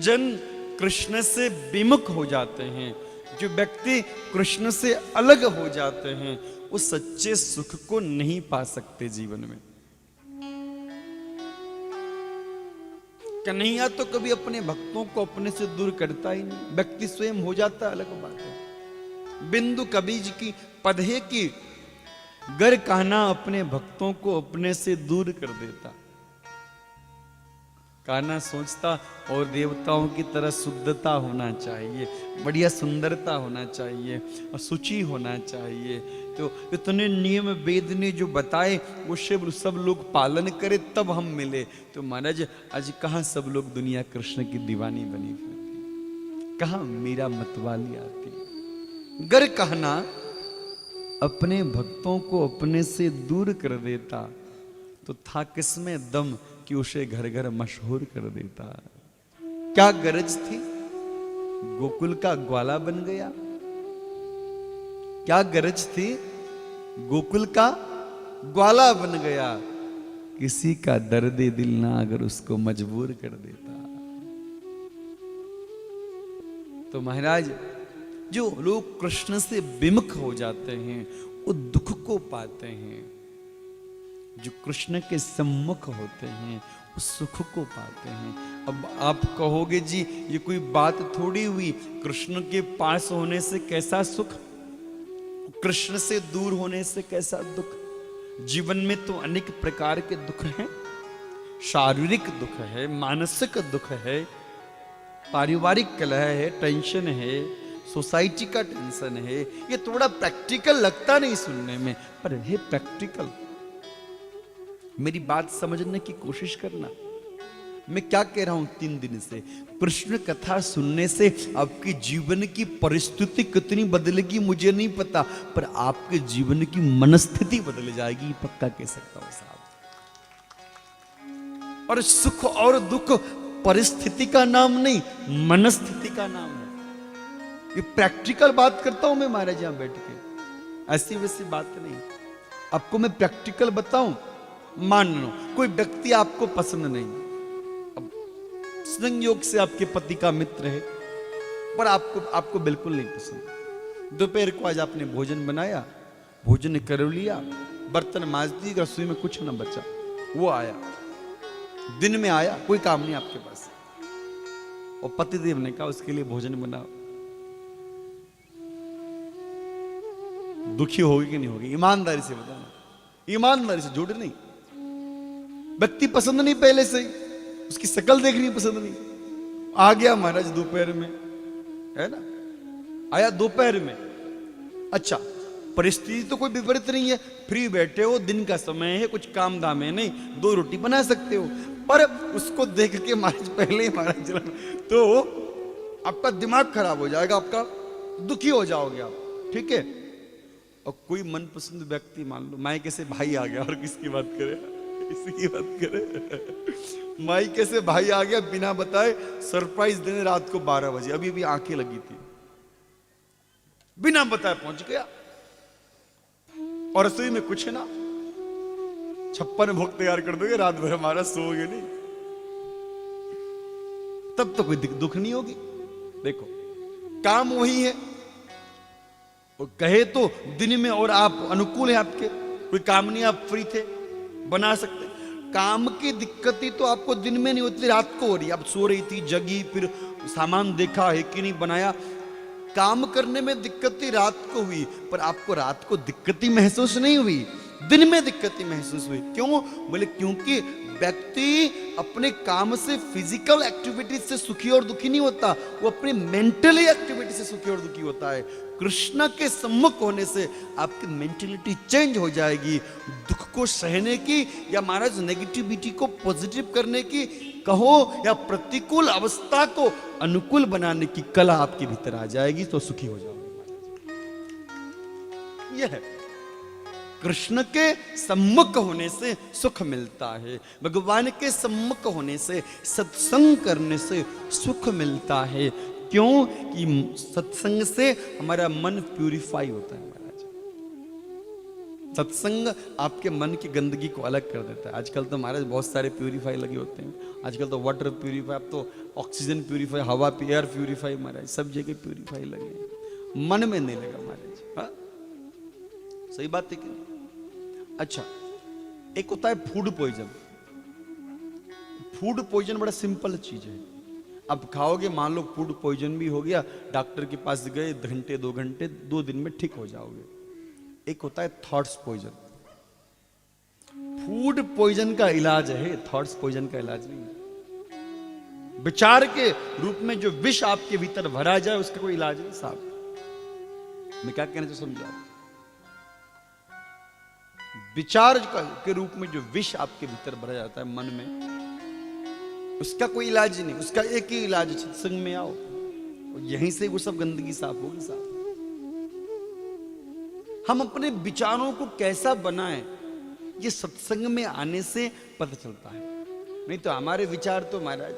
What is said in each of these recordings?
जन कृष्ण से विमुख हो जाते हैं, जो व्यक्ति कृष्ण से अलग हो जाते हैं, वो सच्चे सुख को नहीं पा सकते जीवन में। कन्हैया तो कभी अपने भक्तों को अपने से दूर करता ही नहीं, व्यक्ति स्वयं हो जाता है, अलग बात है। बिंदु कबीर की पद है कि गर कान्हा अपने भक्तों को अपने से दूर कर देता। कान्हा सोचता और देवताओं की तरह शुद्धता होना चाहिए, बढ़िया सुंदरता होना चाहिए और शुचि होना चाहिए, तो इतने नियम वेद ने जो बताए वो सब लोग पालन करे तब हम मिले। तो महाराज आज कहाँ सब लोग दुनिया कृष्ण की दीवानी बनी फिरती, कहाँ मीरा मतवाली आती। गर कहना अपने भक्तों को अपने से दूर कर देता, तो था किसमें दम कि उसे घर घर मशहूर कर देता। क्या गरज थी, गोकुल का ग्वाला बन गया। क्या गरज थी, गोकुल का ग्वाला बन गया। किसी का दर्द दिल ना अगर उसको मजबूर कर देता। तो महाराज जो लोग कृष्ण से विमुख हो जाते हैं वो दुख को पाते हैं, जो कृष्ण के सम्मुख होते हैं वो सुख को पाते हैं। अब आप कहोगे जी ये कोई बात थोड़ी हुई, कृष्ण के पास होने से कैसा सुख, कृष्ण से दूर होने से कैसा दुख। जीवन में तो अनेक प्रकार के दुख हैं, शारीरिक दुख है, मानसिक दुख है, पारिवारिक कलह है, टेंशन है, सोसाइटी का टेंशन है। ये थोड़ा प्रैक्टिकल लगता नहीं सुनने में, पर है प्रैक्टिकल। मेरी बात समझने की कोशिश करना। मैं क्या कह रहा हूं 3 दिन से, कृष्ण कथा सुनने से आपके जीवन की परिस्थिति कितनी बदलेगी मुझे नहीं पता, पर आपके जीवन की मनस्थिति बदल जाएगी, पक्का कह सकता हूं साहब। और सुख और दुख परिस्थिति का नाम नहीं, मनस्थिति का नाम है। ये प्रैक्टिकल बात करता हूं मैं महाराज यहां बैठ के, ऐसी वैसी बात नहीं। आपको मैं प्रैक्टिकल बताऊं, मान लो कोई व्यक्ति आपको पसंद नहीं, अब संयोग से आपके पति का मित्र है, पर आपको बिल्कुल नहीं पसंद। दोपहर को आज आपने भोजन बनाया, भोजन कर लिया, बर्तन मांज दी, रसोई में कुछ न बचा, वो आया, दिन में आया, कोई काम नहीं आपके पास, और पतिदेव ने कहा उसके लिए भोजन बनाओ। दुखी होगी कि नहीं होगी? ईमानदारी से बताना, ईमानदारी से, झूठ नहीं। व्यक्ति पसंद नहीं पहले से, उसकी शक्ल देखनी पसंद नहीं, आ गया महाराज दोपहर में, है ना, आया दोपहर में। अच्छा, परिस्थिति तो कोई विपरीत नहीं है, फ्री बैठे हो, दिन का समय है, कुछ काम धाम है नहीं, 2 रोटी बना सकते हो, पर उसको देख के महाराज पहले ही महाराज तो आपका दिमाग खराब हो जाएगा, आपका दुखी हो जाओगे आप, ठीक है। और कोई मनपसंद व्यक्ति, मान लो मायके से भाई आ गया, और किसकी बात करे, इसी की बात करे, मायके से भाई आ गया बिना बताए, सरप्राइज देने रात को 12 बजे, अभी भी आंखें लगी थी, बिना बताए पहुंच गया, और रसोई में कुछ ना, 56 भोग तैयार कर दोगे, रात भर हमारा सोओगे नहीं, तब तो कोई दुख नहीं होगी। देखो काम वही है, वो कहे तो दिन में और आप अनुकूल है, आपके कोई काम नहीं, आप फ्री थे, बना सकते। काम की दिक्कतें तो आपको दिन में नहीं होती, रात को हो रही, आप सो रही थी, जगी, फिर सामान देखा है कि नहीं बनाया, काम करने में दिक्कतें रात को हुई, पर आपको रात को दिक्कतें महसूस नहीं हुई, दिन में दिक्कतें महसूस हुई। क्यों? बोले क्योंकि व्यक्ति अपने काम से, फिजिकल एक्टिविटी से सुखी और दुखी नहीं होता, वो अपनी मेंटली एक्टिविटी से सुखी और दुखी होता है। कृष्ण के सम्मुख होने से आपकी मेंटलिटी चेंज हो जाएगी, दुख को सहने की या महाराज नेगेटिविटी को पॉजिटिव करने की कहो, या प्रतिकूल अवस्था को अनुकूल बनाने की कला आपके भीतर आ जाएगी, तो सुखी हो जाओगे। यह है कृष्ण के सम्मुख होने से सुख मिलता है, भगवान के सम्मुख होने से, सत्संग करने से सुख मिलता है। क्यों? कि सत्संग से हमारा मन प्यूरिफाई होता है महाराज। सत्संग आपके मन की गंदगी को अलग कर देता है। आजकल तो महाराज बहुत सारे प्यूरीफाई लगे होते हैं, आजकल तो वाटर प्यूरीफाई, अब तो ऑक्सीजन प्यूरीफाई, हवा एयर प्यूरीफाई, महाराज सब जगह प्यूरीफाई लगे हैं, मन में नहीं लगा महाराज। हाँ सही बात है कि नहीं? अच्छा, एक होता है फूड पॉइजन। फूड पॉइजन बड़ा सिंपल चीज है, अब खाओगे, मान लो फूड पॉइजन भी हो गया, डॉक्टर के पास गए, घंटे 2 घंटे 2 दिन में ठीक हो जाओगे। एक होता है थॉट्स पॉइजन। फूड पॉइजन का इलाज है, थॉट्स पॉइजन का इलाज नहीं। विचार के रूप में जो विष आपके भीतर भरा जाए उसका कोई इलाज नहीं साहब। मैं क्या कहना चाहता हूं समझो, विचार के रूप में जो विष आपके भीतर भरा जाता है मन में, उसका कोई इलाज नहीं, उसका एक ही इलाज है, सत्संग में आओ और यहीं से वो सब गंदगी साफ होगी साहब। हम अपने विचारों को कैसा बनाएं ये सत्संग में आने से पता चलता है। नहीं तो हमारे विचार तो महाराज,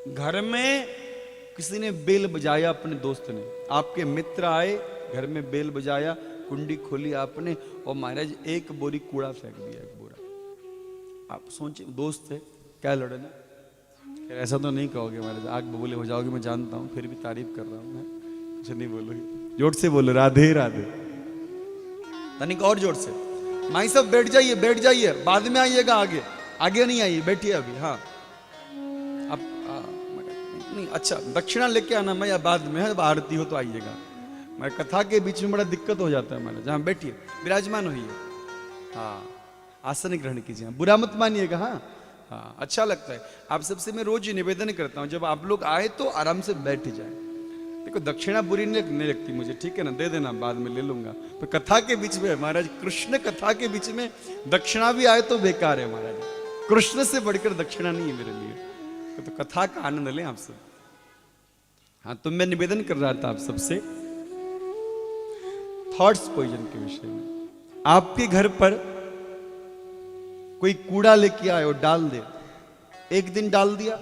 घर में किसी ने बेल बजाया, अपने दोस्त ने, आपके मित्र आए, घर में बेल बजाया, कुंडी खोली आपने और महाराज एक बोरी कूड़ा फेंक दिया, एक बोरा। आप सोचिए, दोस्त थे, क्या लड़े ना, ऐसा तो नहीं कहोगे महाराज, आग बबूले हो जाओगे, मैं जानता हूं, फिर भी तारीफ कर रहा हूं मैं, कुछ नहीं बोलोगे, जोर से बोलो राधे राधे, तनिक और जोर से। माई सब बैठ जाइए, बाद में आइएगा, आगे आगे नहीं आइए, बैठिए अभी। हाँ अब नहीं, अच्छा दक्षिणा लेके आना मैं, या बाद में है, आरती हो तो आइएगा। मैं कथा के बीच में बड़ा दिक्कत हो जाता है हमारा, जहाँ बैठिए, विराजमान होइए, हाँ आसन ग्रहण कीजिए, बुरा मत मानिएगा। हाँ हाँ अच्छा लगता है। आप सबसे मैं रोज निवेदन करता हूँ, जब आप लोग आए तो आराम से बैठ जाए। देखो दक्षिणा बुरी नहीं लगती मुझे, ठीक है ना, दे देना, बाद में ले लूंगा। तो कथा के बीच में महाराज, कृष्ण कथा के बीच में दक्षिणा भी आए तो बेकार है महाराज, कृष्ण से बढ़कर दक्षिणा नहीं है मेरे लिए। तो कथा का आनंद लें आप सब। हाँ तो मैं निवेदन कर रहा था आप सबसे थॉट्स पॉइजन के विषय में। आपके घर पर कोई कूड़ा लेके आए और डाल दे, एक दिन डाल दिया,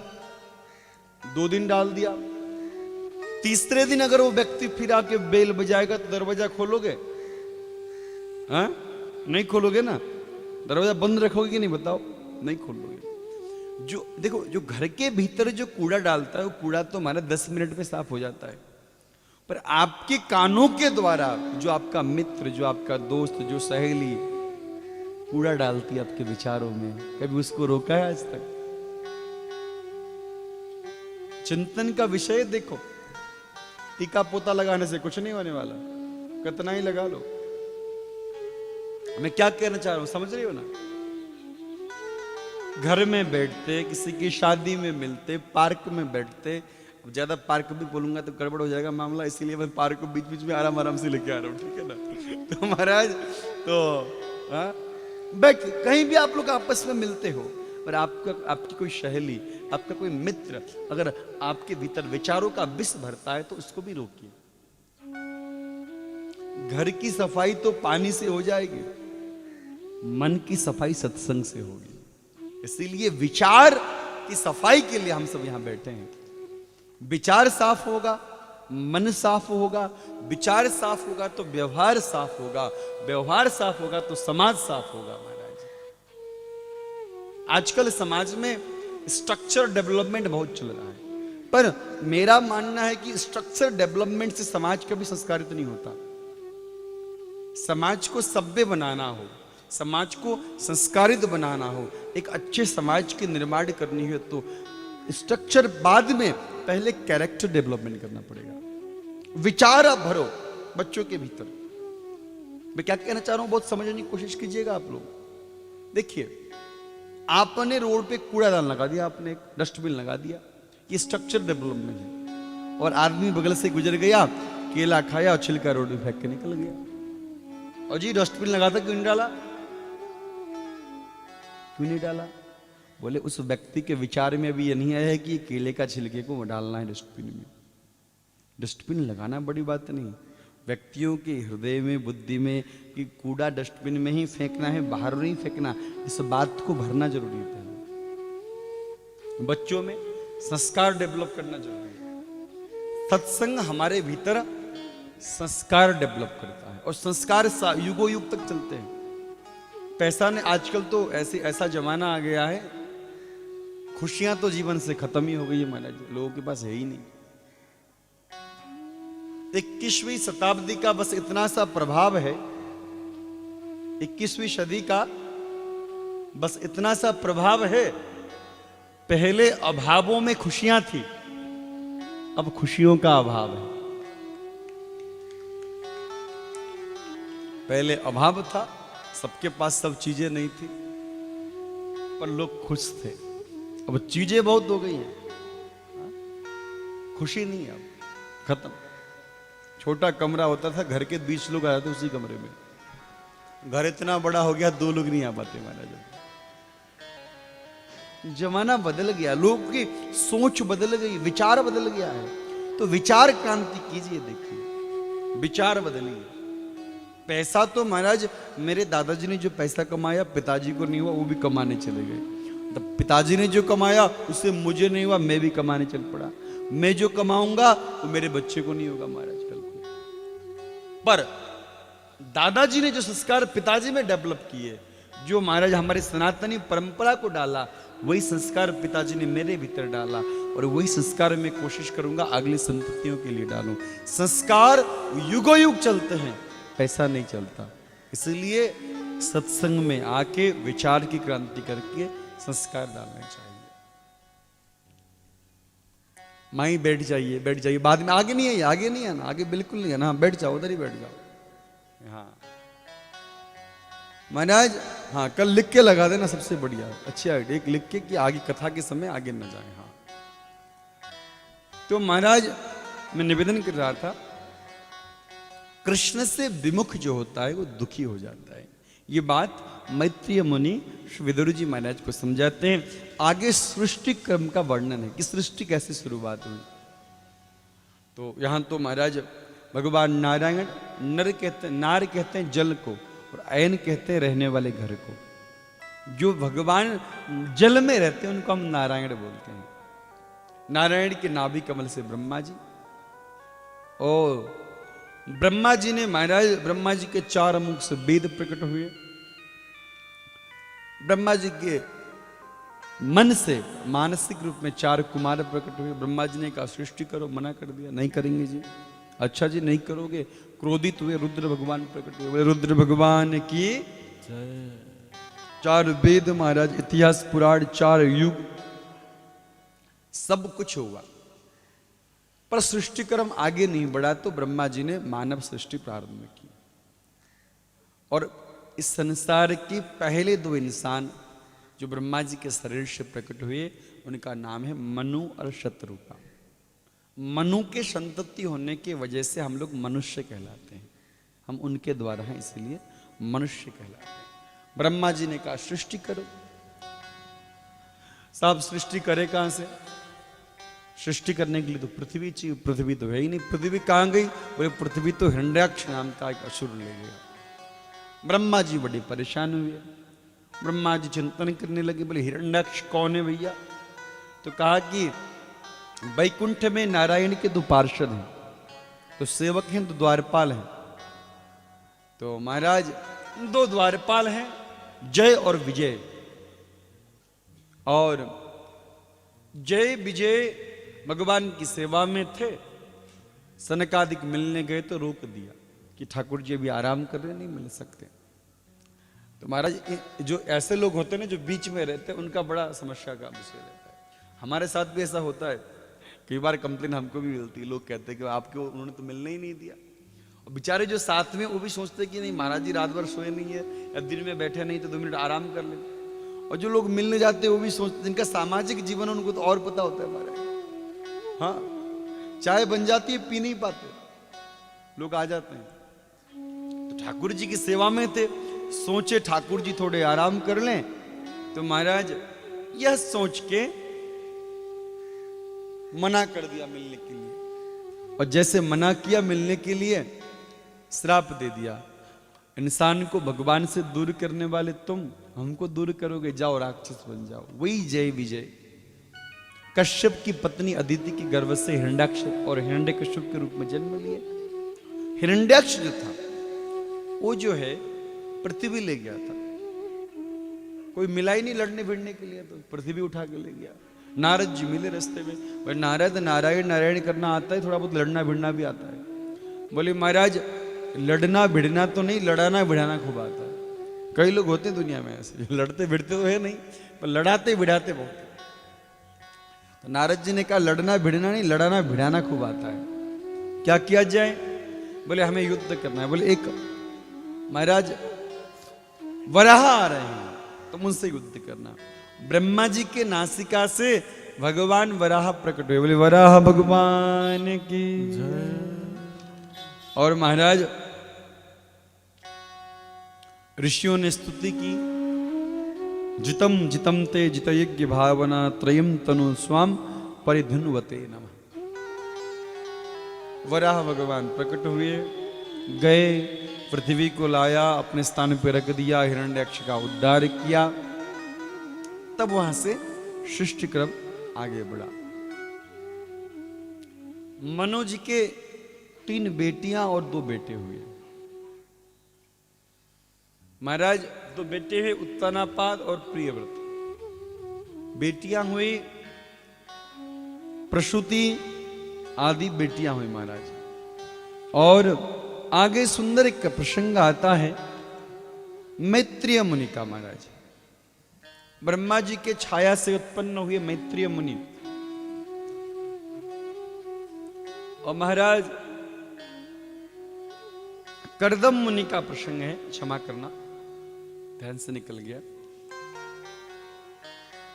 2 दिन डाल दिया, तीसरे दिन अगर वो व्यक्ति फिर आके बेल बजाएगा तो दरवाजा खोलोगे? हाँ नहीं खोलोगे ना, दरवाजा बंद रखोगे कि नहीं बताओ? नहीं खोलोगे। जो देखो, जो घर के भीतर जो कूड़ा डालता है वो कूड़ा तो हमारा 10 मिनट में साफ हो जाता है, पर आपके कानों के द्वारा जो आपका मित्र, जो आपका दोस्त, जो सहेली कूड़ा डालती है आपके विचारों में, कभी उसको रोका है आज तक? चिंतन का विषय देखो, टीका पोता लगाने से कुछ नहीं होने वाला, कितना ही लगा लो। मैं क्या कहना चाह रहा हूं समझ रही हो ना? घर में बैठते, किसी की शादी में मिलते, पार्क में बैठते, ज्यादा पार्क भी बोलूंगा तो गड़बड़ हो जाएगा मामला, इसीलिए मैं पार्क को बीच बीच में आराम आराम से लेके आ रहा हूं, ठीक है ना? तो महाराज तो बैठ, कहीं भी आप लोग आपस में मिलते हो, पर आपकी कोई सहेली, आपका कोई मित्र अगर आपके भीतर विचारों का विष भरता है तो उसको भी रोकिए। घर की सफाई तो पानी से हो जाएगी, मन की सफाई सत्संग से होगी। इसीलिए विचार की सफाई के लिए हम सब यहां बैठे हैं। विचार साफ होगा, मन साफ होगा, विचार साफ होगा तो व्यवहार साफ होगा, व्यवहार साफ होगा तो समाज साफ होगा। महाराज आजकल समाज में स्ट्रक्चर डेवलपमेंट बहुत चल रहा है, पर मेरा मानना है कि स्ट्रक्चर डेवलपमेंट से समाज कभी संस्कारित नहीं होता। समाज को सभ्य बनाना हो, समाज को संस्कारित बनाना हो, एक अच्छे समाज के निर्माण करनी हो तो स्ट्रक्चर बाद में, पहले कैरेक्टर डेवलपमेंट करना पड़ेगा। विचार आप भरो बच्चों के भीतर। मैं क्या कहना चाह रहा हूं बहुत समझने की कोशिश कीजिएगा आप लोग। देखिए, आपने रोड पे कूड़ादान लगा दिया, आपने एक डस्टबिन लगा दिया, ये स्ट्रक्चर डेवलपमेंट है। और आदमी बगल से गुजर गया, केला खाया और छिलका रोड पे फेंक के निकल गया। और जी डस्टबिन लगा था, क्यों नहीं डाला? क्यों नहीं डाला? बोले उस व्यक्ति के विचार में अभी ये नहीं आया है कि केले का छिलके को डालना है डस्टबिन में। डस्टबिन लगाना बड़ी बात नहीं, व्यक्तियों के हृदय में, बुद्धि में कि कूड़ा डस्टबिन में ही फेंकना है, बाहर नहीं फेंकना, इस बात को भरना जरूरी है। पहले बच्चों में संस्कार डेवलप करना जरूरी है। सत्संग हमारे भीतर संस्कार डेवलप करता है और संस्कार युगों युग तक चलते हैं। पैसा ने आजकल तो ऐसा जमाना आ गया है, खुशियां तो जीवन से खत्म ही हो गई है महाराज, लोगों के पास है ही नहीं। 21वीं शताब्दी का बस इतना सा प्रभाव है, 21वीं सदी का बस इतना सा प्रभाव है, पहले अभावों में खुशियां थी, अब खुशियों का अभाव है। पहले अभाव था, सबके पास सब चीजें नहीं थी, पर लोग खुश थे। अब चीजें बहुत हो गई हैं, खुशी नहीं है, अब खत्म। छोटा कमरा होता था, घर के 20 लोग आ जाते उसी कमरे में, घर इतना बड़ा हो गया 2 लोग नहीं आ पाते महाराज। जमाना बदल गया, लोगों की सोच बदल गई, विचार बदल गया है। तो विचार क्रांति कीजिए, देखिए विचार बदलिए। पैसा तो महाराज मेरे दादाजी ने जो पैसा कमाया पिताजी को नहीं हुआ, वो भी कमाने चले गए। तो पिताजी ने जो कमाया उससे मुझे नहीं हुआ, मैं भी कमाने चल पड़ा। मैं जो कमाऊंगा वो मेरे बच्चे को नहीं होगा महाराज कल को। पर दादाजी ने जो संस्कार पिताजी में डेवलप किए, जो महाराज हमारे सनातनी परंपरा को डाला, वही संस्कार पिताजी ने मेरे भीतर डाला, और वही संस्कार मैं कोशिश करूंगा अगली संततियों के लिए डालूं। संस्कार युगों युग चलते हैं, पैसा नहीं चलता। इसलिए सत्संग में आके विचार की क्रांति करके संस्कार डालने चाहिए। माई बैठ जाइए, बाद में आगे नहीं है, आगे नहीं है ना, आगे बिल्कुल नहीं है ना, बैठ जाओ, उधर ही बैठ जाओ। हाँ महाराज, हाँ कल लिख के लगा देना, सबसे बढ़िया अच्छी आइडिया, एक लिख के कि आगे कथा के समय आगे न जाए। हाँ तो महाराज मैं निवेदन कर रहा था, कृष्ण से विमुख जो होता है वो दुखी हो जाता है। ये बात मैत्रेय मुनि विदुर जी महाराज को समझाते हैं। आगे सृष्टि क्रम का वर्णन है कि सृष्टि कैसे शुरुआत हुई। तो यहां तो महाराज भगवान नारायण, नार कहते हैं जल को, और अयन कहते हैं रहने वाले घर को। जो भगवान जल में रहते हैं उनको हम नारायण बोलते हैं। नारायण के नाभि कमल से ब्रह्मा जी, और ब्रह्मा जी ने महाराज, ब्रह्मा जी के 4 मुख से वेद प्रकट हुए। ब्रह्मा जी के मन से मानसिक रूप में 4 कुमार प्रकट हुए। ब्रह्मा जी ने कहा सृष्टि करो, मना कर दिया, नहीं करेंगे जी। अच्छा जी नहीं करोगे, क्रोधित हुए, रुद्र भगवान प्रकट हुए। रुद्र भगवान की 4 वेद महाराज, इतिहास पुराण, 4 युग, सब कुछ हुआ, पर सृष्टि क्रम आगे नहीं बढ़ा। तो ब्रह्मा जी ने मानव सृष्टि प्रारंभ की, और इस संसार के पहले 2 इंसान जो ब्रह्मा जी के शरीर से प्रकट हुए, उनका नाम है मनु और शतरूपा। मनु के संतति होने की वजह से हम लोग मनुष्य कहलाते हैं, हम उनके द्वारा हैं इसलिए मनुष्य कहलाते हैं। ब्रह्मा जी ने कहा सृष्टि करो। साहब सृष्टि करे कहां से? सृष्टि करने के लिए तो पृथ्वी चाहिए, पृथ्वी तो है ही नहीं। पृथ्वी कहां गई? बोले पृथ्वी तो हिरण्याक्ष नाम का एक असुर ले गया। ब्रह्मा जी बड़े परेशान हुए। ब्रह्मा जी चिंतन करने लगे, बोले हिरण्याक्ष कौन है भैया? तो कहा कि वैकुंठ में नारायण के 2 पार्षद हैं, तो सेवक हैं, 2 द्वारपाल हैं। तो महाराज 2 द्वारपाल हैं, जय और विजय। और जय विजय भगवान की सेवा में थे। सनकादिक मिलने गए तो रोक दिया कि ठाकुर जी भी आराम कर रहे, नहीं मिल सकते। तो महाराज जो ऐसे लोग होते हैं ना जो बीच में रहते हैं, उनका बड़ा समस्या का विषय रहता है। हमारे साथ भी ऐसा होता है, कई बार कंप्लेन हमको भी मिलती है। लोग कहते हैं कि आपको उन्होंने तो मिलने ही नहीं दिया। और बेचारे जो साथ में वो भी सोचते कि नहीं महाराज जी रात भर सोए नहीं है, या दिन में बैठे नहीं तो 2 मिनट आराम कर लेते। और जो लोग मिलने जाते हैं वो भी सोचते, जिनका सामाजिक जीवन है उनको तो और पता होता है महाराज। हाँ चाय बन जाती है, पी नहीं पाते, लोग आ जाते हैं। तो ठाकुर जी की सेवा में थे, सोचे ठाकुर जी थोड़े आराम कर लें। तो महाराज यह सोच के मना कर दिया मिलने के लिए। और जैसे मना किया मिलने के लिए, श्राप दे दिया, इंसान को भगवान से दूर करने वाले तुम हमको दूर करोगे, जाओ राक्षस बन जाओ। वही जय विजय कश्यप की पत्नी अदिति की गर्भ से हिरण्याक्ष और हिरण्यकश्यप के रूप में जन्म लिए। हिरण्याक्ष जो था वो जो है पृथ्वी ले गया था, कोई मिला ही नहीं लड़ने भिड़ने के लिए, तो पृथ्वी उठा के ले गया। नारद जी मिले रास्ते में, बोले नारद नारायण नारायण करना आता है, थोड़ा बहुत लड़ना भिड़ना भी आता है। बोले महाराज लड़ना भिड़ना तो नहीं, लड़ाना भिड़ाना खूब आता है। कई लोग होते हैं दुनिया में ऐसे, लड़ते भिड़ते तो है नहीं पर लड़ाते भिड़ाते बहुत है। तो नारद जी ने कहा लड़ना भिड़ना नहीं, लड़ाना भिड़ाना खूब आता है, क्या किया जाए? बोले हमें युद्ध करना है। बोले एक महाराज वराह आ रहे हैं तो उनसे युद्ध करना। ब्रह्मा जी के नासिका से भगवान वराह प्रकट हुए। बोले वराह भगवान की जय। और महाराज ऋषियों ने स्तुति की, जितम जितम ते जितयज्ञ भावना त्रयम तनु स्वाम परिधुनवते नमः। वराह भगवान प्रकट हुए, गए, पृथ्वी को लाया, अपने स्थान पर रख दिया, हिरण्यक्ष का उद्धार किया। तब वहां से सृष्टि क्रम आगे बढ़ा। मनु जी के 3 बेटियां और 2 बेटे हुए। महाराज 2 बेटे हुए उत्तानापाद और प्रियव्रत। बेटियां हुई प्रसूति आदि बेटियां हुई महाराज। और आगे सुंदर एक प्रसंग आता है मैत्रेय मुनि का। महाराज ब्रह्मा जी के छाया से उत्पन्न हुए मैत्रेय मुनि, और महाराज कर्दम मुनि का प्रसंग है, क्षमा करना ध्यान से निकल गया।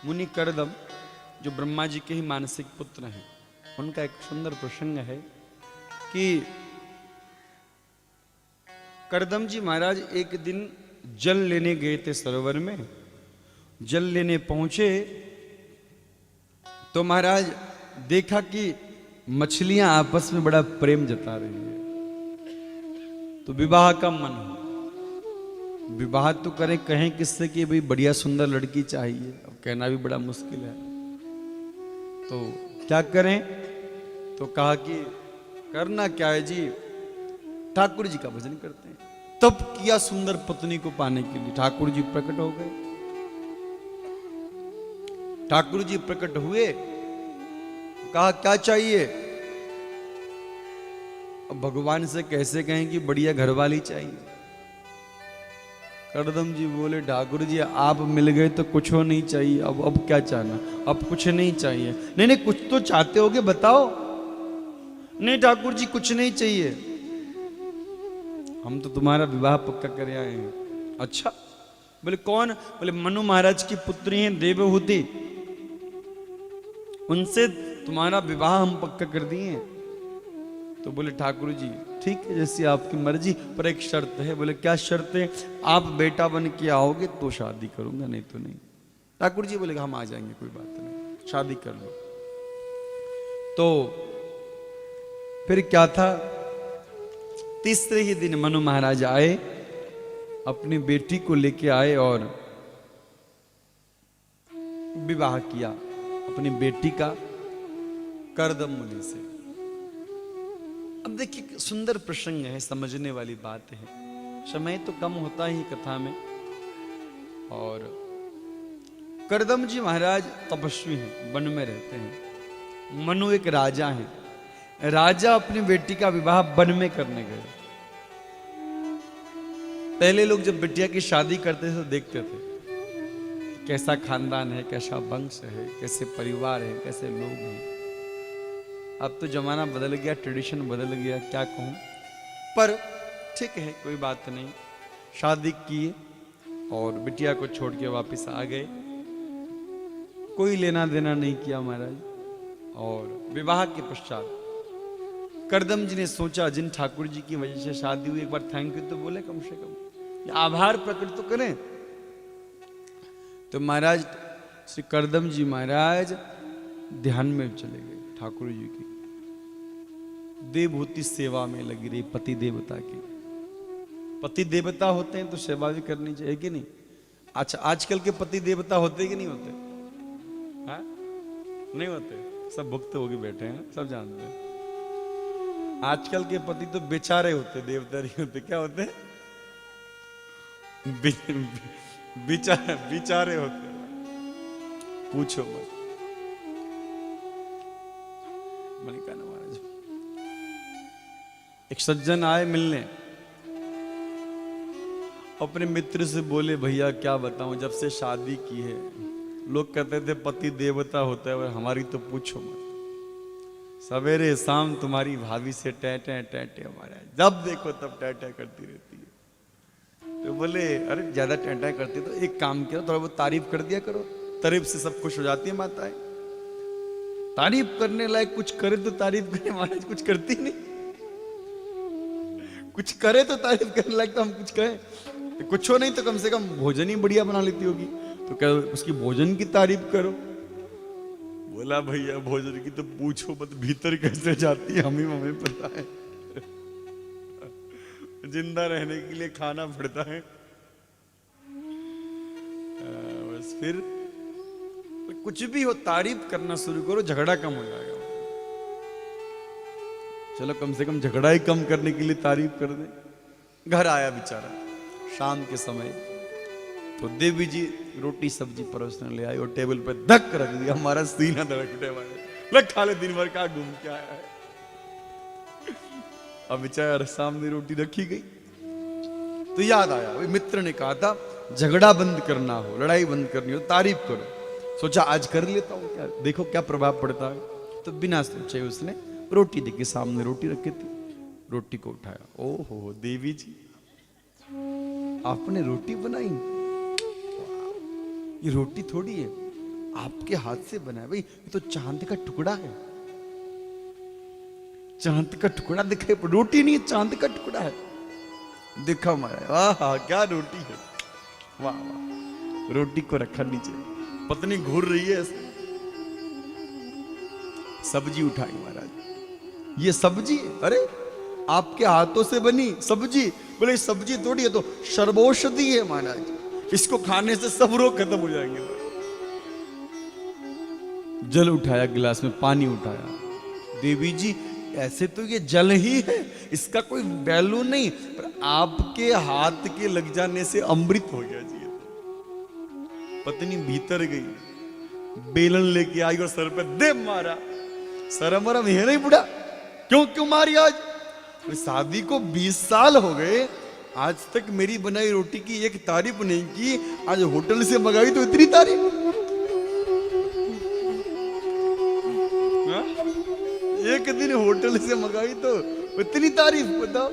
मुनि कर्दम जो ब्रह्मा जी के ही मानसिक पुत्र हैं, उनका एक सुंदर प्रसंग है कि कर्दम जी महाराज एक दिन जल लेने गए थे सरोवर में। जल लेने पहुंचे तो महाराज देखा कि मछलियां आपस में बड़ा प्रेम जता रही है। तो विवाह का मन हो, विवाह तो करें, कहें किससे कि भाई बढ़िया सुंदर लड़की चाहिए, अब कहना भी बड़ा मुश्किल है। तो क्या करें? तो कहा कि करना क्या है जी, ठाकुर जी का भजन करते हैं। तब किया सुंदर पत्नी को पाने के लिए। ठाकुर जी प्रकट हो गए। ठाकुर जी प्रकट हुए, कहा क्या चाहिए? अब भगवान से कैसे कहें कि बढ़िया घरवाली चाहिए? कर्दम जी बोले ठाकुर जी आप मिल गए तो कुछ हो नहीं चाहिए, अब क्या चाहना? अब कुछ नहीं चाहिए। नहीं नहीं कुछ तो चाहते होगे, बताओ। नहीं ठाकुर जी कुछ नहीं चाहिए, हम तो तुम्हारा विवाह पक्का कर आए हैं। अच्छा, बोले कौन? बोले मनु महाराज की पुत्री हैं देवहूति, उनसे तुम्हारा विवाह हम पक्का कर दिए। तो बोले ठाकुर जी ठीक है जैसी आपकी मर्जी, पर एक शर्त है। बोले क्या शर्त है? आप बेटा बन के आओगे तो शादी करूंगा, नहीं तो नहीं। ठाकुर जी बोले हम आ जाएंगे, कोई बात नहीं, शादी कर लो। तो फिर क्या था, तीसरे ही दिन मनु महाराज आए, अपनी बेटी को लेके आए और विवाह किया अपनी बेटी का कर्दम मुनि से। अब देखिए सुंदर प्रसंग है, समझने वाली बात है। समय तो कम होता ही कथा में। और कर्दम जी महाराज तपस्वी हैं, वन में रहते हैं। मनु एक राजा हैं। राजा अपनी बेटी का विवाह वन में करने गए। पहले लोग जब बिटिया की शादी करते थे तो देखते थे कैसा खानदान है, कैसा वंश है, कैसे परिवार है, कैसे लोग हैं। अब तो जमाना बदल गया, ट्रेडिशन बदल गया, क्या कहूं। पर ठीक है, कोई बात नहीं। शादी की और बिटिया को छोड़ के वापस आ गए, कोई लेना देना नहीं किया महाराज। और विवाह के पश्चात कर्दम जी ने सोचा जिन ठाकुर जी की वजह से शादी हुई, एक बार थैंक यू तो बोले, कम से कम आभार प्रकट तो करें। तो महाराज श्री कर्दम जी महाराज ध्यान में चले गए ठाकुर जी की। देवहूति सेवा में लगी रही पति देवता की। पति देवता होते हैं तो सेवा भी करनी चाहिए कि नहीं? अच्छा, आजकल के पति देवता होते कि नहीं होते? हाँ? नहीं होते, सब भुक्त होके बैठे हैं, सब जानते हैं। आजकल के पति तो बेचारे होते, देवता नहीं होते। क्या होते? बिचारे होते पूछो मत। मलिकाना महाराज एक सज्जन आए मिलने, अपने मित्र से बोले भैया क्या बताऊं, जब से शादी की है लोग कहते थे पति देवता होता है और हमारी तो पूछो मत। सवेरे शाम तुम्हारी भाभी से टैटे हमारा, जब देखो तब टैटे करती रहती है। तो बोले अरे ज्यादा टैटा करती तो एक काम करो, थोड़ा बहुत तारीफ कर दिया करो, तारीफ से सब खुश हो जाती है माताएं। तारीफ करने लायक कुछ करे तो तारीफ करे, महाराज कुछ करती नहीं। कुछ करे तो तारीफ करने लायक तो हम कुछ कहें, तो कुछ हो नहीं तो कम से कम भोजन ही बढ़िया बना लेती होगी, तो क्या उसकी भोजन की तारीफ करो। बोला भैया भोजन की तो पूछो मत, भीतर कैसे जाती है हमें पता है। जिंदा रहने के लिए खाना पड़ता है। बस फिर कुछ भी हो तारीफ करना शुरू करो, झगड़ा कम हो जाएगा। चलो कम से कम झगड़ा ही कम करने के लिए तारीफ कर दे। घर आया बेचारा शाम के समय, तो देवी जी रोटी सब्जी परोसने ले आई और टेबल पे धक रख दिया। हमारा सीना धड़क उठे, लग खा ले, दिन भर का घूम के आया है। अब बेचारा सामने रोटी रखी गई तो याद आया, मित्र ने कहा था झगड़ा बंद करना हो, लड़ाई बंद करनी हो, तारीफ करो। सोचा आज कर लेता हूं, क्या देखो क्या प्रभाव पड़ता है। तो बिना सोचे उसने रोटी देखी, सामने रोटी रखी थी, रोटी को उठाया। ओहो देवी जी आपने रोटी बनाई, ये रोटी थोड़ी है, आपके हाथ से बना है भाई, ये तो चांद का टुकड़ा है। चांद का टुकड़ा दिखाई, रोटी नहीं चांद का टुकड़ा है। देखा मारा, वाह क्या रोटी है, वाह वाह। रोटी को रखा नीचे, पत्नी घूर रही है ऐसे। सब्जी उठाई महाराज, ये सब्जी, अरे आपके हाथों से बनी सब्जी। बोले सब्जी थोड़ी है, तो सर्वौषधि है महाराज, इसको खाने से सब रोग खत्म हो जाएंगे। जल उठाया, गिलास में पानी उठाया। देवी जी ऐसे तो ये जल ही है, इसका कोई वैल्यू नहीं, पर आपके हाथ के लग जाने से अमृत हो गया जी। पत्नी भीतर गई, बेलन लेके आई और सर पे दे मारा। शर्म वरम है नहीं बुढ़ा, क्यों मारी आज? शादी को 20 साल हो गए, आज तक मेरी बनाई रोटी की एक तारीफ नहीं की, आज होटल से मंगाई तो इतनी तारीफ। एक दिन होटल से मंगाई तो इतनी तारीफ, बताओ।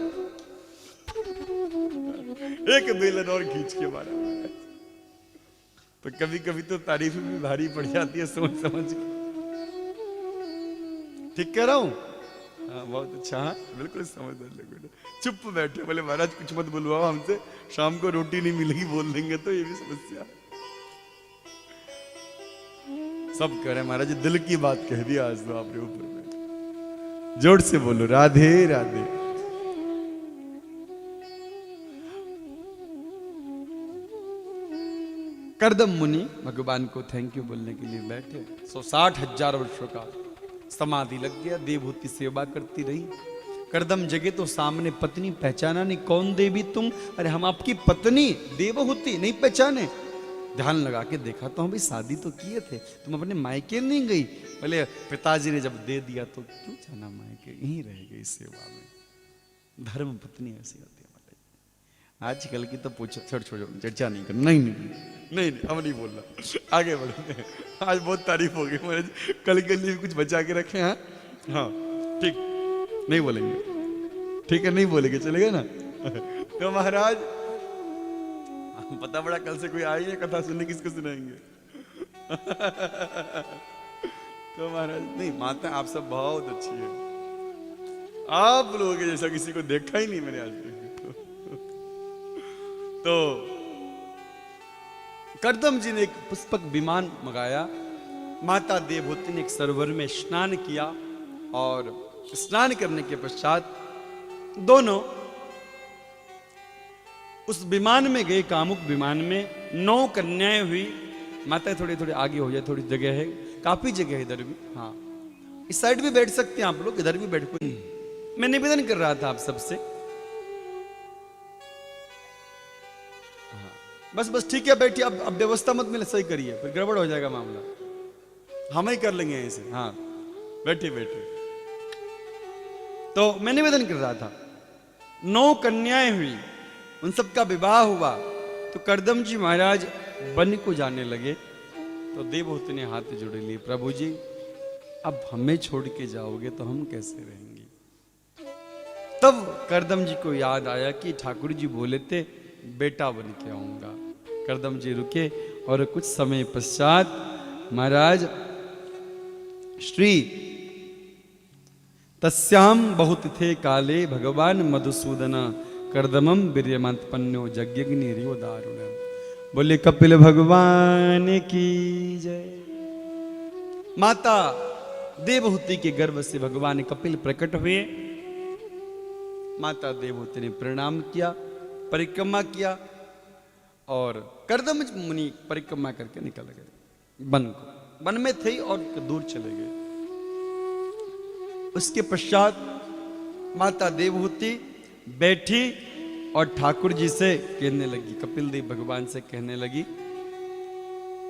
एक बेलन और खींच के मारा। तो कभी कभी तो तारीफ भी भारी पड़ जाती है, सोच समझ के। ठीक कह रहा हूं? हाँ बहुत अच्छा, हाँ बिल्कुल समझदार लोग। चुप बैठे, बोले महाराज कुछ मत बुलवाओ हमसे, शाम को रोटी नहीं मिलेगी बोल देंगे तो ये भी समस्या। सब कह रहे महाराज दिल की बात कह दी आज तो आपने ऊपर में। जोर से बोलो राधे राधे। कर्दम मुनि भगवान को थैंक यू बोलने के लिए बैठे। 160,000 वर्षों का समाधि लग गया, देवहूति सेवा करती रही। कर्दम जगे तो सामने पत्नी, पहचाना नहीं, कौन देवी तुम? अरे हम आपकी पत्नी देवहूति, नहीं पहचाने? ध्यान लगा के देखा तो हम भी शादी तो किए थे, तुम अपने मायके नहीं गई? बोले पिताजी ने जब दे दिया तो क्यों जाना मायके, यहीं रह गई सेवा में। धर्म पत्नी ऐसी होती है माता। आजकल की तो पूछो, छोड़ो चर्चा नहीं कर, नहीं अब नहीं बोलना, आगे बढ़े। आज बहुत तारीफ हो गई महाराज, कल के लिए कुछ बचा के रखे। हाँ हाँ ठीक, नहीं बोलेंगे, ठीक है नहीं बोलेंगे, चलेगा ना? तो महाराज पता बड़ा कल से कोई आई है कथा सुनने, किसको सुनाएंगे? तो महाराज नहीं, माता आप सब बहुत अच्छी है, आप लोगों के जैसा किसी को देखा ही नहीं मैंने आज तक। तो कर्दम जी ने एक पुष्पक विमान मंगाया, माता देवहूति ने एक सरोवर में स्नान किया और स्नान करने के पश्चात दोनों उस विमान में गए, कामुक विमान में 9 कन्याएं हुई। माता थोड़ी थोड़ी आगे हो जाए, थोड़ी जगह है, काफी जगह है इधर भी। हाँ इस साइड भी बैठ सकते हैं आप लोग, इधर भी बैठ। मैं निवेदन कर रहा था आप सबसे, बस बस ठीक है बैठिए, अब व्यवस्था मत मिले, सही करिए, फिर गड़बड़ हो जाएगा मामला, हम ही कर लेंगे ऐसे। हाँ बैठिए बैठिए। तो मैं निवेदन कर रहा था, 9 कन्याएं हुई, उन सबका विवाह हुआ, तो करदम जी महाराज वन को जाने लगे। तो देवहूति ने हाथ जोड़ लिए, प्रभु जी अब हमें छोड़ के जाओगे तो हम कैसे रहेंगे। तब करदम जी को याद आया कि ठाकुर जी बोले थे बेटा बन के आऊंगा। करदम जी रुके और कुछ समय पश्चात महाराज श्री तस्याम बहुत थे काले भगवान मधुसूदन करदमम वीर्यमत्पन्नो यज्ञग्निरियो दारुण। बोले कपिल भगवान की जय। माता देवहूति के गर्भ से भगवान कपिल प्रकट हुए। माता देवहूति ने प्रणाम किया, परिक्रमा किया और करदम मुनि परिक्रमा करके निकल गए वन को। वन में थे और दूर चले गए। उसके पश्चात माता देवहूति बैठी और ठाकुर जी से कहने लगी, कपिल देव भगवान से कहने लगी,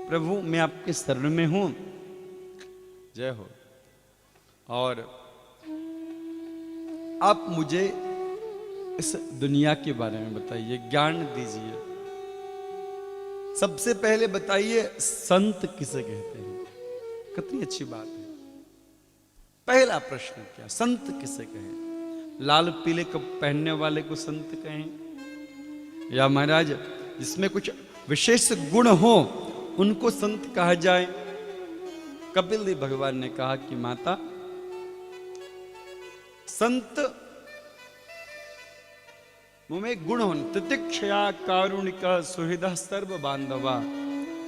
प्रभु मैं आपके शरण में हूं, जय हो, और आप मुझे इस दुनिया के बारे में बताइए, ज्ञान दीजिए। सबसे पहले बताइए संत किसे कहते हैं। कितनी अच्छी बात है। पहला प्रश्न क्या, संत किसे कहें? लाल पीले कप पहनने वाले को संत कहें, या महाराज जिसमें कुछ विशेष गुण हो उनको संत कहा जाए? कपिल देव भगवान ने कहा कि माता संत में गुण होने, तितिक्षया कारुणिका सुहृद सर्व बांधवा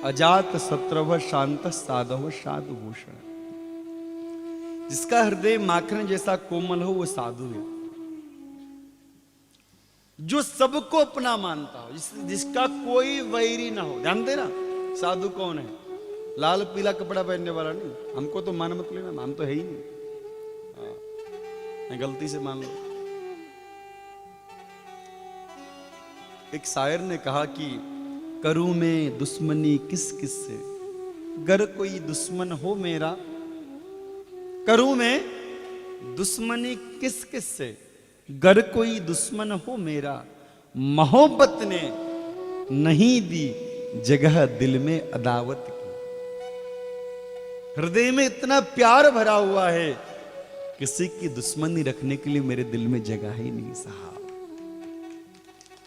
अजात शत्रव शांत साधव साधु भूषण। जिसका हृदय माखन जैसा कोमल हो वो साधु है। जो सबको अपना मानता हो, जिसका कोई वैरी ना हो। ध्यान देना, साधु कौन है? लाल पीला कपड़ा पहनने वाला नहीं। हमको तो मान मत लेना, हम तो है ही नहीं, गलती से मान लो। एक शायर ने कहा कि करूं मैं दुश्मनी किस किस से, गर कोई दुश्मन हो मेरा। करूं मैं दुश्मनी किस किस से, गर कोई दुश्मन हो मेरा। मोहब्बत ने नहीं दी जगह दिल में अदावत की। हृदय में इतना प्यार भरा हुआ है, किसी की दुश्मनी रखने के लिए मेरे दिल में जगह ही नहीं साहब।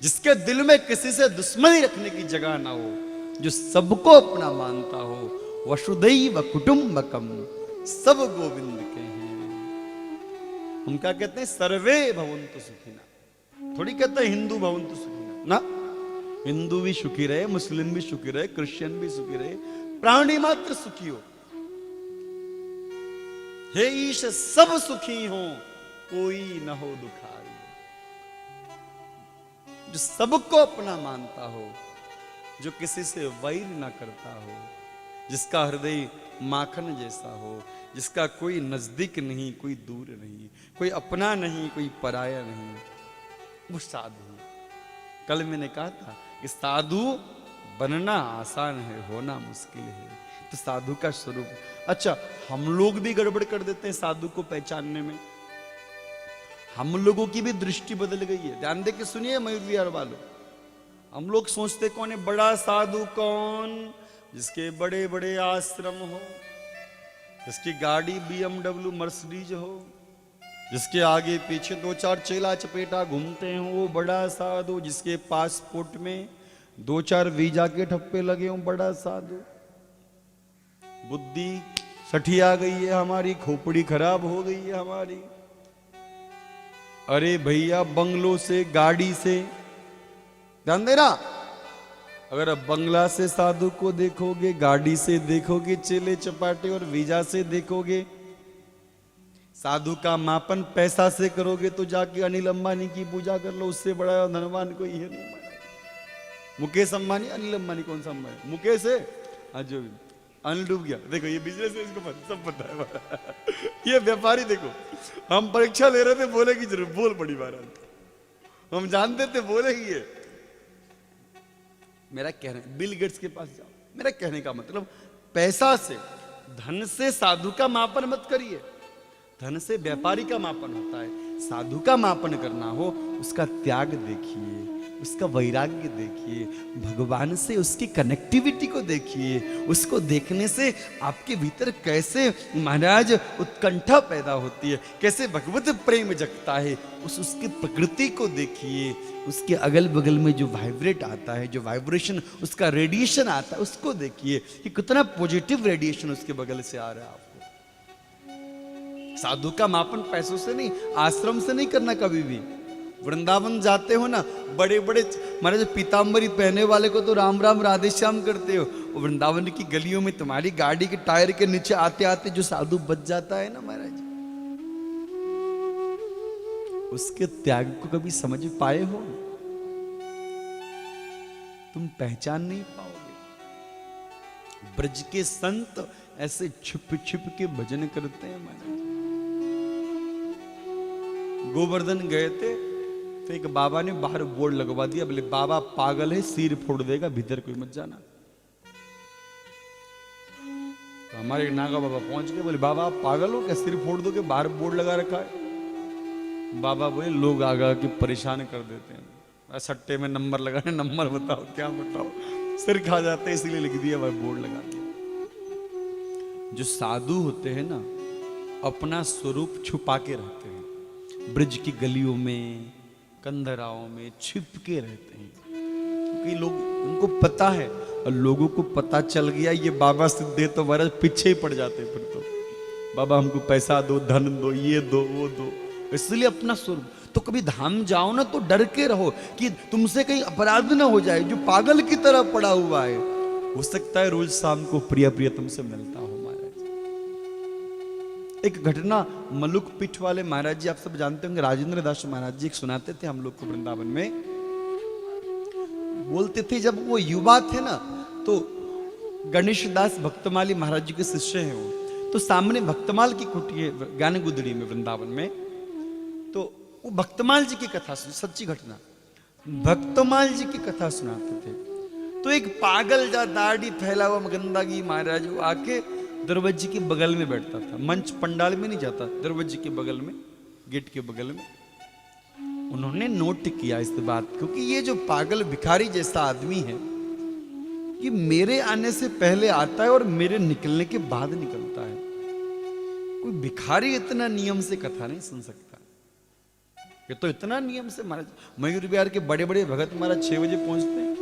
जिसके दिल में किसी से दुश्मनी रखने की जगह ना हो, जो सबको अपना मानता हो, वसुदैव कुटुंबकम, सब गोविंद के हैं। हम क्या कहते हैं? सर्वे भवन्तु सुखिना। थोड़ी कहते हैं हिंदू भवन्तु सुखिना ना। हिंदू भी सुखी रहे, मुस्लिम भी सुखी रहे, क्रिश्चियन भी सुखी रहे, प्राणी मात्र सुखी हो। हे ईश सब सुखी हो, कोई न हो दुखारी। जो सबको अपना मानता हो, जो किसी से वैर ना करता हो, जिसका हृदय माखन जैसा हो, जिसका कोई नजदीक नहीं, कोई दूर नहीं, कोई अपना नहीं, कोई पराया नहीं, वो साधु है। कल मैंने कहा था कि साधु बनना आसान है, होना मुश्किल है। तो साधु का स्वरूप। अच्छा, हम लोग भी गड़बड़ कर देते हैं साधु को पहचानने में। हम लोगों की भी दृष्टि बदल गई है। ध्यान दे के सुनिए मयूर विहार वालों, हम लोग सोचते कौन है बड़ा साधु? कौन? जिसके बड़े बड़े आश्रम हो, जिसकी गाड़ी BMW मर्सिडीज हो, जिसके आगे पीछे 2-4 चेला चपेटा घूमते हैं, वो बड़ा साधु। जिसके पासपोर्ट में 2-4 वीजा के ठप्पे लगे हों, बड़ा साधु। बुद्धि सठिया गई है हमारी, खोपड़ी खराब हो गई है हमारी। अरे भैया, बंगलों से, गाड़ी से, ध्यान देना, अगर अब बंगला से साधु को देखोगे, गाड़ी से देखोगे, चेले चपाटे और वीजा से देखोगे, साधु का मापन पैसा से करोगे तो जाके अनिल अंबानी की पूजा कर लो, उससे बड़ा धनवान कोई है नहीं। मुकेश अंबानी, अनिल अंबानी, कौन सा अंबानी? मुकेश है, हाँ, जो अनिल डूब गया। देखो ये बिजनेस है, इसको सब पता है। ये व्यापारी देखो, हम परीक्षा ले रहे थे, बोलेगी जरूर, बोल बड़ी बार, हम जानते थे बोलेगी ये। मेरा कहना, बिल गेट्स के पास जाओ। मेरा कहने का मतलब, पैसा से, धन से साधु का मापन मत करिए। धन से व्यापारी का मापन होता है। साधु का मापन करना हो, उसका त्याग देखिए, उसका वैराग्य देखिए, भगवान से उसकी कनेक्टिविटी को देखिए। उसको देखने से आपके भीतर कैसे महाराज उत्कंठा पैदा होती है, कैसे भगवत प्रेम जगता है। उसकी प्रकृति को देखिए, उसके अगल बगल में जो वाइब्रेट आता है, जो वाइब्रेशन, उसका रेडिएशन आता है, उसको देखिए कि कितना पॉजिटिव रेडिएशन उसके बगल से आ रहा है आपको। साधु का मापन पैसों से नहीं, आश्रम से नहीं करना कभी भी। वृंदावन जाते हो ना, बड़े बड़े महाराज पीताम्बरी पहने वाले को तो राम राम राधे श्याम करते हो। वृंदावन की गलियों में तुम्हारी गाड़ी के टायर के नीचे आते आते जो साधु बच जाता है ना महाराज, उसके त्याग को कभी समझ पाए हो? तुम पहचान नहीं पाओगे। ब्रज के संत ऐसे छुप छुप के भजन करते हैं महाराज। गोवर्धन गए थे तो एक बाबा ने बाहर बोर्ड लगवा दिया, बोले बाबा पागल है, सिर फोड़ देगा, भीतर कोई मत जाना। तो हमारे नागा बाबा पहुंच गए, बोले बाबा आप पागल हो क्या, सिर फोड़ दो के, बाहर बोर्ड लगा रखा है। बाबा बोले लोग आगा के परेशान कर देते हैं, सट्टे में नंबर लगाने, नंबर बताओ क्या बताओ, सिर खा जाते हैं, इसीलिए लिख दिया भाई, बोर्ड लगा दिया। जो साधु होते हैं ना, अपना स्वरूप छुपा के रहते हैं, ब्रज की गलियों में, कंदराओं में छिप के रहते हैं, क्योंकि लोग, उनको पता है। और लोगों को पता चल गया ये बाबा सिद्धे, तो महाराज पीछे ही पड़ जाते हैं। फिर तो बाबा हमको पैसा दो, धन दो, ये दो, वो दो। इसलिए अपना स्वरूप, तो कभी धाम जाओ ना तो डर के रहो कि तुमसे कहीं अपराध ना हो जाए। जो पागल की तरह पड़ा हुआ है, हो सकता है रोज शाम को प्रिय प्रियतम से मिलता हो महाराज। एक घटना मलुक पीठ वाले महाराज जी, आप सब जानते होंगे, राजेंद्र दास महाराज जी एक सुनाते थे हम लोग को वृंदावन में। बोलते थे जब वो युवा थे ना, तो गणेश दास भक्तमाली महाराज जी के शिष्य हैं वो, तो सामने भक्तमाल की कुटी है ज्ञान गुदड़ी में वृंदावन में। तो वो भक्तमाल जी की कथा, सच्ची घटना, भक्तमाल जी की कथा सुनाते थे। तो एक पागल जा दाढ़ी फैला हुआ गंदागी महाराज, वो आके दरवाजे के बगल में बैठता था। मंच पंडाल में नहीं जाता, दरवाजे के बगल में, गेट के बगल में। उन्होंने नोट किया इस बात, क्योंकि ये जो पागल भिखारी जैसा आदमी है, ये मेरे आने से पहले आता है और मेरे निकलने के बाद निकलता है। कोई भिखारी इतना नियम से कथा नहीं सुन सकता। ये तो इतना नियम से महाराज, मयूर विहार के बड़े बड़े भगत महाराज 6 बजे पहुंचते हैं,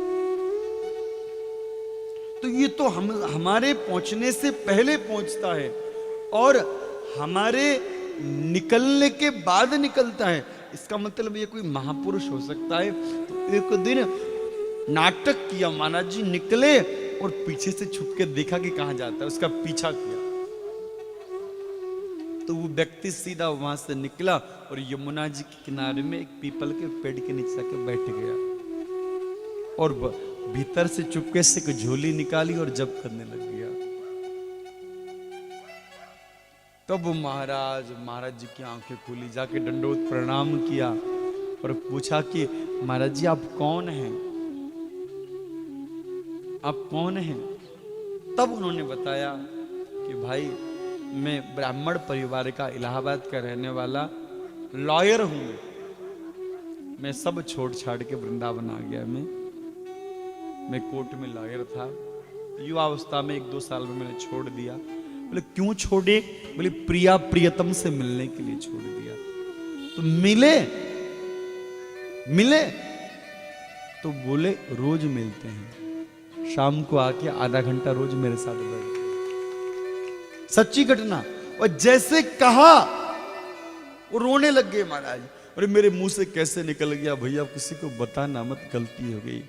तो ये तो हमारे पहुंचने से पहले पहुंचता है और हमारे निकलने के बाद निकलता है। इसका मतलब ये कोई महापुरुष हो सकता है। तो एक दिन नाटक किया, महाराज जी निकले और पीछे से छुप के देखा कि कहां जाता है, उसका पीछा किया। तो वो व्यक्ति सीधा वहां से निकला और यमुना जी के किनारे में एक पीपल के पेड़ के नीचे जाके बैठ गया और भीतर से चुपके से एक झोली निकाली और जप करने लग गया। तब महाराज जी की आंखें खुली, जाके दंडोत प्रणाम किया और पूछा कि महाराज जी आप कौन हैं, आप कौन हैं? तब उन्होंने बताया कि भाई मैं ब्राह्मण परिवार का, इलाहाबाद का रहने वाला लॉयर हूं। मैं सब छोड़ छाड़ के वृंदावन आ गया। मैं कोर्ट में लॉयर था, युवावस्था में 1-2 साल में मैंने छोड़ दिया। बोले क्यों छोड़े? बोले प्रिया प्रियतम से मिलने के लिए छोड़ दिया। तो मिले तो बोले रोज मिलते हैं, शाम को आके आधा घंटा रोज मेरे साथ बैठते। सच्ची घटना। और जैसे कहा वो रोने लग गए महाराज। अरे मेरे मुंह से कैसे निकल गया भैया, किसी को बताना मत, गलती हो गई।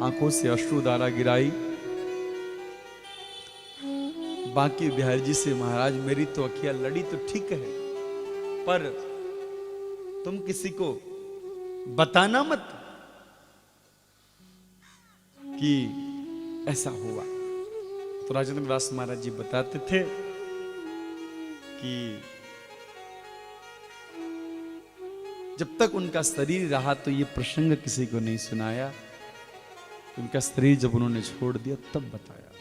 आंखों से अश्रुधारा गिराई। बांके बिहारी जी से, महाराज मेरी तो अखियां लड़ी तो ठीक है, पर तुम किसी को बताना मत कि ऐसा हुआ। तो राजेंद्र दास महाराज जी बताते थे कि जब तक उनका शरीर रहा तो ये प्रसंग किसी को नहीं सुनाया। उनका शरीर जब उन्होंने छोड़ दिया तब बताया।